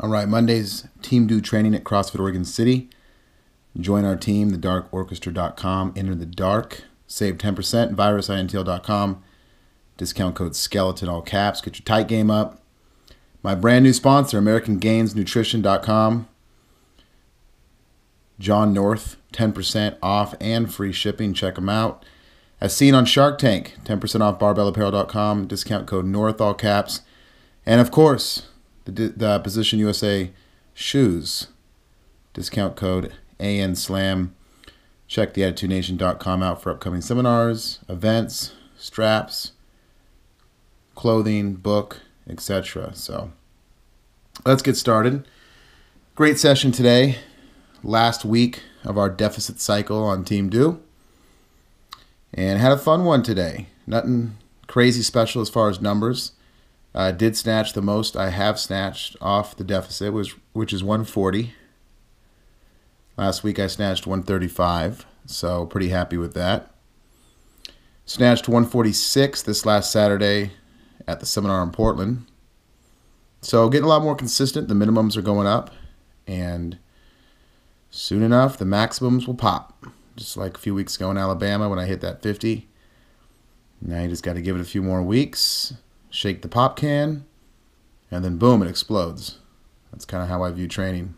All right, Monday's team do training at CrossFit Oregon City. Join our team, thedarkorchestra.com. Enter the dark, save 10%, virusintl.com. Discount code skeleton, all caps. Get your tight game up. My brand new sponsor, AmericanGainsNutrition.com. John North, 10% off and free shipping. Check them out. As seen on Shark Tank, 10% off barbellapparel.com. Discount code North, all caps. And of course, the Position USA shoes. Discount code ANSLAM. Check theattitudination.com out for upcoming seminars, events, straps, clothing, book, etc. So let's get started. Great session today. Last week of our deficit cycle on Team Do. And had a fun one today. Nothing crazy special as far as numbers. I did snatch the most I have snatched off the deficit, which is 140. Last week I snatched 135, so pretty happy with that. Snatched 146 this last Saturday at the seminar in Portland. So getting a lot more consistent. The minimums are going up, and soon enough the maximums will pop. Just like a few weeks ago in Alabama when I hit that 50. Now you just got to give it a few more weeks. Shake the pop can, and then boom, it explodes. That's kind of how I view training.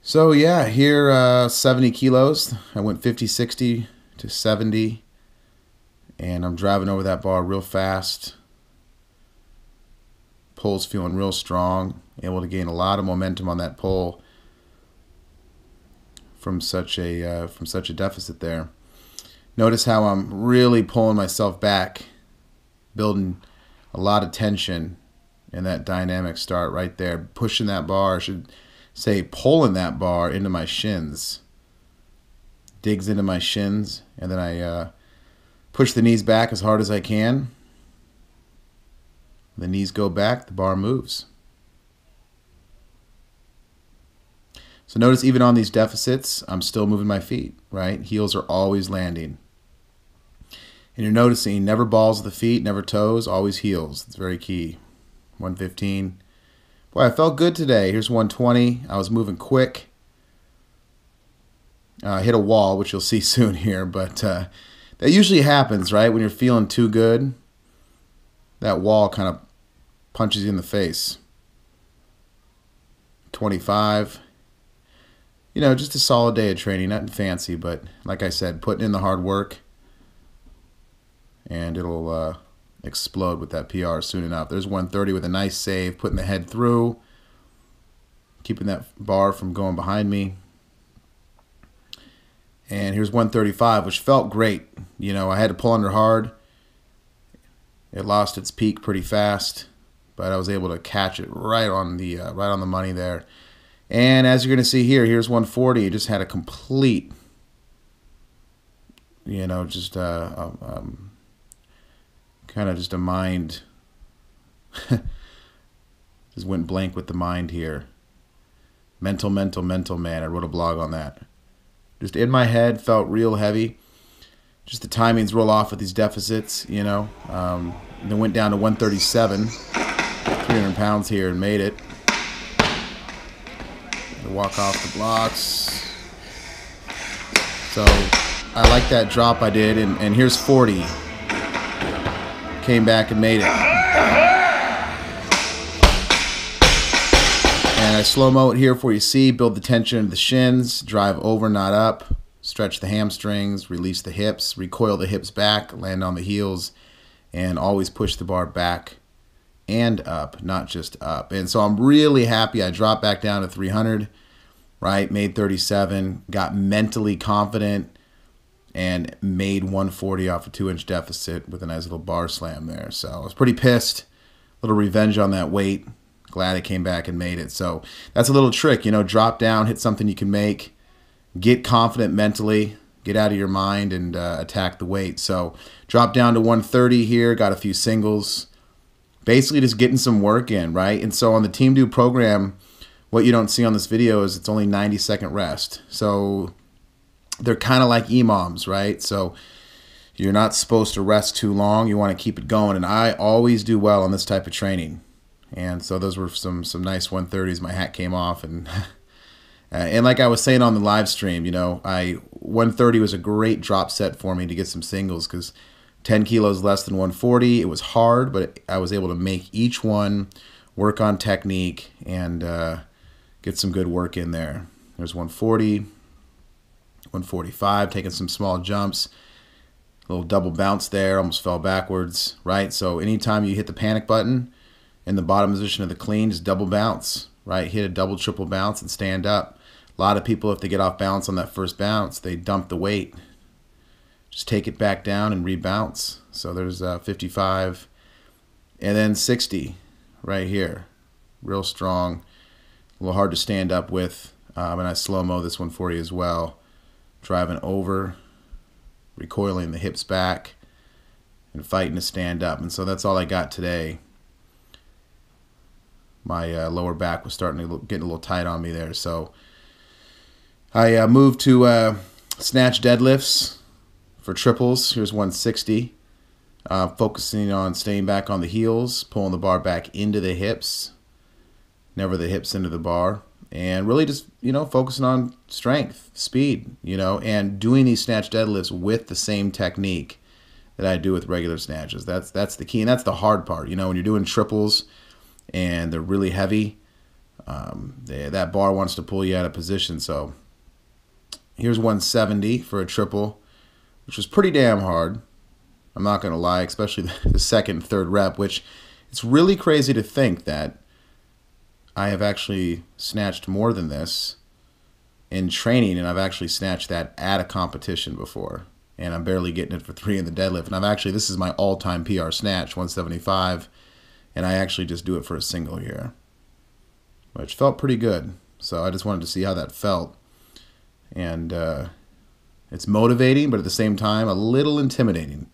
So yeah, here 70 kilos. I went 50, 60 to 70, and I'm driving over that bar real fast. Pull's feeling real strong. Able to gain a lot of momentum on that pull from such a deficit there. Notice how I'm really pulling myself back, building a lot of tension in that dynamic start right there. Pushing that bar, I should say pulling that bar into my shins. Digs into my shins, and then I push the knees back as hard as I can. The knees go back, the bar moves. So notice even on these deficits, I'm still moving my feet, right? Heels are always landing. And you're noticing never balls of the feet, never toes, always heels. It's very key. 115. Boy, I felt good today. Here's 120. I was moving quick. I hit a wall, which you'll see soon here, but that usually happens, right? When you're feeling too good, that wall kind of punches you in the face. 25. You know, just a solid day of training, nothing fancy, but like I said, putting in the hard work, and it'll explode with that PR soon enough. There's 130 with a nice save, putting the head through, keeping that bar from going behind me. And here's 135, which felt great. You know, I had to pull under hard. It lost its peak pretty fast, but I was able to catch it right on the money there. And as you're going to see here, here's 140. It just had a complete, you know, just kind of just a mind. Just went blank with the mind here. Mental man. I wrote a blog on that. Just in my head, felt real heavy. Just the timings roll off with these deficits, you know. Then went down to 137, 300 pounds here, and made it. Walk off the blocks. So I like that drop I did, and here's 40. Came back and made it. And I slow-mo it here for you see. Build the tension into the shins. Drive over, not up. Stretch the hamstrings. Release the hips. Recoil the hips back. Land on the heels. And always push the bar back and up, not just up. And so I'm really happy I dropped back down to 300, right? Made 37, got mentally confident, and made 140 off a 2-inch deficit with a nice little bar slam there. So I was pretty pissed. A little revenge on that weight. Glad I came back and made it. So that's a little trick, you know, drop down, hit something you can make, get confident mentally, get out of your mind, and attack the weight. So drop down to 130 here, got a few singles. Basically just getting some work in, right? And so on the Team Do program, what you don't see on this video is it's only 90-second rest. So they're kind of like EMOMs, right? So you're not supposed to rest too long. You want to keep it going. And I always do well on this type of training. And so those were some nice 130s. My hat came off, and like I was saying on the live stream, 130 was a great drop set for me to get some singles, because 10 kilos less than 140. It was hard, but I was able to make each one, work on technique, and get some good work in there. There's 140, 145, taking some small jumps. A little double bounce there, almost fell backwards, right? So anytime you hit the panic button in the bottom position of the clean, just double bounce, right? Hit a double, triple bounce and stand up. A lot of people, if they get off balance on that first bounce, they dump the weight. Just take it back down and rebounce. So there's 55 and then 60 right here. Real strong. A little hard to stand up with. And I slow-mo this 140 as well. Driving over, recoiling the hips back, and fighting to stand up. And so that's all I got today. My lower back was starting to get a little tight on me there. So I moved to snatch deadlifts for triples. Here's 160. Focusing on staying back on the heels, pulling the bar back into the hips, never the hips into the bar, and really just, focusing on strength, speed, and doing these snatch deadlifts with the same technique that I do with regular snatches. That's the key, and that's the hard part. When you're doing triples and they're really heavy, that bar wants to pull you out of position. So here's 170 for a triple, which was pretty damn hard. I'm not going to lie, especially the second and third rep, which it's really crazy to think that I have actually snatched more than this in training, and I've actually snatched that at a competition before, and I'm barely getting it for 3 in the deadlift. And this is my all-time PR snatch, 175, and I actually just do it for a single here, which felt pretty good. So I just wanted to see how that felt. And it's motivating, but at the same time, a little intimidating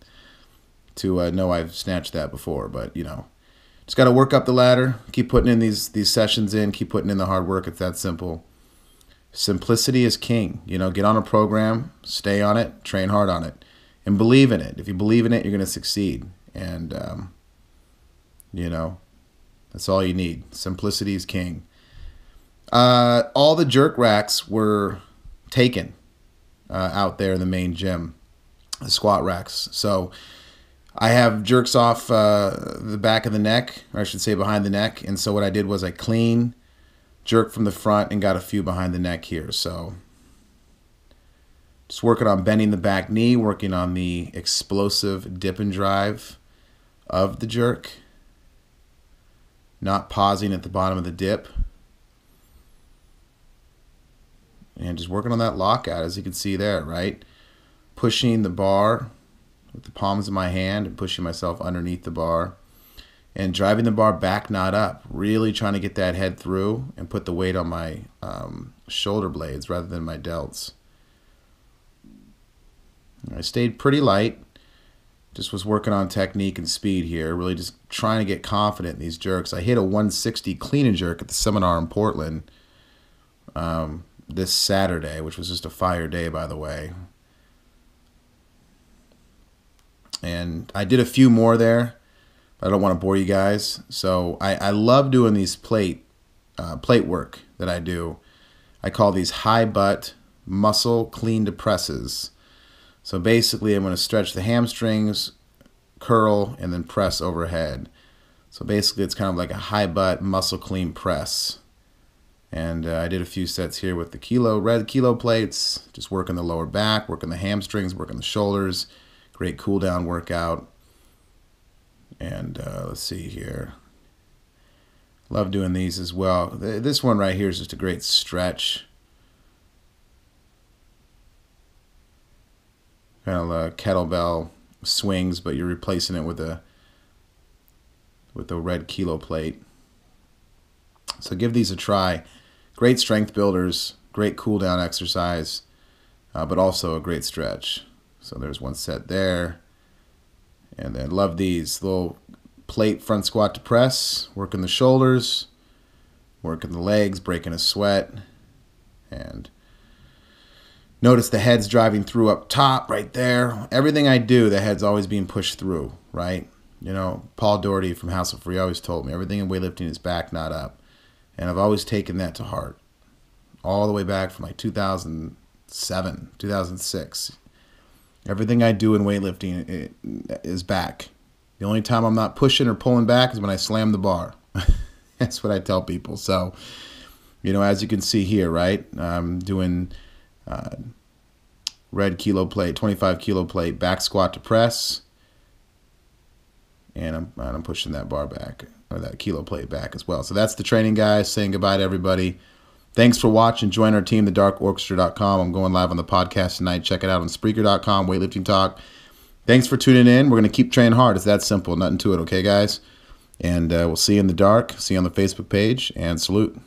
to know I've snatched that before. But, just got to work up the ladder, keep putting in these sessions in, keep putting in the hard work. It's that simple. Simplicity is king. Get on a program, stay on it, train hard on it, and believe in it. If you believe in it, you're going to succeed. And, that's all you need. Simplicity is king. All the jerk racks were taken out there in the main gym, the squat racks. So I have jerks off the back of the neck, or I should say behind the neck. And so what I did was I clean, jerk from the front, and got a few behind the neck here. So just working on bending the back knee, working on the explosive dip and drive of the jerk, not pausing at the bottom of the dip. And just working on that lockout, as you can see there, right? Pushing the bar with the palms of my hand and pushing myself underneath the bar. And driving the bar back, not up. Really trying to get that head through and put the weight on my shoulder blades rather than my delts. I stayed pretty light. Just was working on technique and speed here. Really just trying to get confident in these jerks. I hit a 160 clean and jerk at the seminar in Portland this Saturday, which was just a fire day, by the way. And I did a few more there, but I don't want to bore you guys. So I love doing these plate work that I do. I call these high butt muscle clean to presses. So basically I'm going to stretch the hamstrings, curl, and then press overhead. So basically it's kind of like a high butt muscle clean press. And I did a few sets here with the red kilo plates, just working the lower back, working the hamstrings, working the shoulders. Great cool down workout. And let's see here. Love doing these as well. This one right here is just a great stretch. Kind of kettlebell swings, but you're replacing it with a red kilo plate. So give these a try. Great strength builders, great cool down exercise, but also a great stretch. So there's one set there. And then love these little plate front squat to press, working the shoulders, working the legs, breaking a sweat. And notice the head's driving through up top right there. Everything I do, the head's always being pushed through, right? You know, Paul Doherty from House of Free always told me everything in weightlifting is back, not up. And I've always taken that to heart. All the way back from like 2007, 2006. Everything I do in weightlifting is back. The only time I'm not pushing or pulling back is when I slam the bar. That's what I tell people. So, you know, as you can see here, right, I'm doing red kilo plate, 25 kilo plate, back squat to press. And I'm pushing that bar back, or that kilo plate back as well. So that's the training, guys. Saying goodbye to everybody. Thanks for watching. Join our team, thedarkorchestra.com. I'm going live on the podcast tonight. Check it out on Spreaker.com, Weightlifting Talk. Thanks for tuning in. We're going to keep training hard. It's that simple. Nothing to it, okay, guys? And we'll see you in the dark. See you on the Facebook page. And salute.